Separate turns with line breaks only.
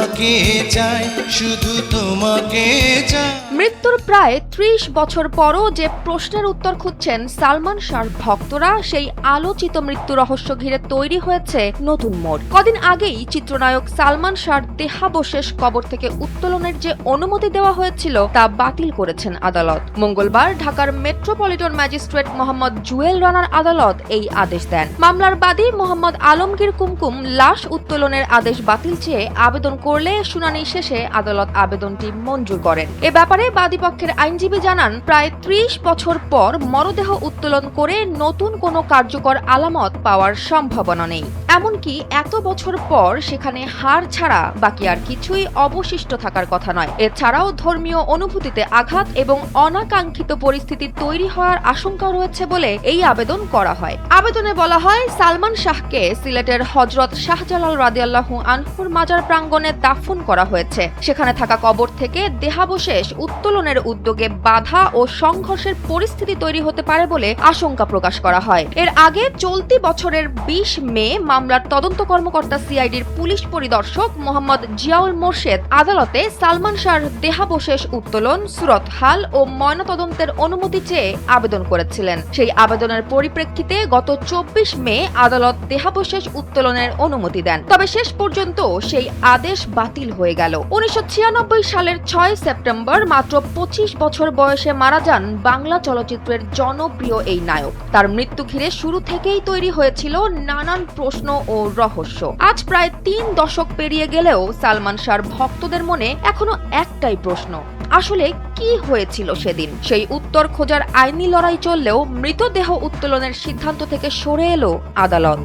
তোমাকে চাই, শুধু তোমাকে চাই।
মৃত্যুর প্রায় ৩০ বছর পরও যে প্রশ্নের উত্তর খুঁজছেন সালমান শাহর ভক্তরা, সেই আলোচিত মৃত্যু রহস্য ঘিরে তৈরি হয়েছে নতুন মোড়। কদিন আগেই চিত্রনায়ক সালমান শাহর দেহাবশেষ কবর থেকে উত্তোলনের যে অনুমতি দেওয়া হয়েছিল তা বাতিল করেছেন আদালত। মঙ্গলবার ঢাকার মেট্রোপলিটন ম্যাজিস্ট্রেট মোহাম্মদ জুয়েল রানার আদালত এই আদেশ দেন। মামলার বাদী মোহাম্মদ আলমগীর কুমকুম লাশ উত্তোলনের আদেশ বাতিল চেয়ে আবেদন করলে শুনানি শেষে আদালত আবেদনটি মঞ্জুর করেন। এ ব্যাপারে বাদীপক্ষের আইনজীবী জানান, প্রায় ৩০ বছর পর মরদেহ উত্তোলন করে নতুন কোনো কার্যকর আলামত পাওয়ার সম্ভাবনা নেই। এমনকি এত বছর পর সেখানে হাড় ছাড়া বাকি আর কিছুই অবশিষ্ট থাকার কথা নয়। এছাড়াও ধর্মীয় অনুভূতিতে আঘাত এবং অনাকাঙ্ক্ষিত পরিস্থিতি তৈরি হওয়ার আশঙ্কা রয়েছে বলে এই আবেদন করা হয়। আবেদনে বলা হয়, সালমান শাহকে সিলেটের হযরত শাহজালাল রাদিয়াল্লাহু আনহুর মাজার প্রাঙ্গণে দাফন করা হয়েছে। সেখানে থাকা কবর থেকে দেহাবশেষ উত্তোলনের উদ্যোগে বাধা ও সংঘর্ষের পরিস্থিতি তৈরি হতে পারে বলে আশঙ্কা প্রকাশ করা হয়। এর আগে চলতি বছরের ২০ মে মামলার তদন্ত কর্মকর্তা সিআইডির পুলিশ পরিদর্শক মোহাম্মদ জিয়াউল মোর্শেদ আদালতে সালমান শাহর দেহাবশেষ উত্তোলন, সুরত হাল ও ময়নাতদন্তের অনুমতি চেয়ে আবেদন করেছিলেন। সেই আবেদনের পরিপ্রেক্ষিতে গত ২৪ মে আদালত দেহাবশেষ উত্তোলনের অনুমতি দেন। তবে শেষ পর্যন্ত সেই আদেশ বাতিল হয়ে গেল। ১৯৯৬ সালের ৬ সেপ্টেম্বর মাত্র ২৫ বছর বয়সে মারা যান বাংলা চলচ্চিত্রের জনপ্রিয় এই নায়ক। তার মৃত্যু ঘিরে শুরু থেকেই তৈরি হয়েছিল নানান প্রশ্ন ও রহস্য। আজ প্রায় ৩ দশক পেরিয়ে গেলেও সালমান শাহর ভক্তদের মনে এখনো একটাই প্রশ্ন, আসলে কি হয়েছিল সেদিন? সেই উত্তর খোঁজার আইনি লড়াই চললেও মৃতদেহ উত্তোলনের সিদ্ধান্ত থেকে সরে এলো আদালত।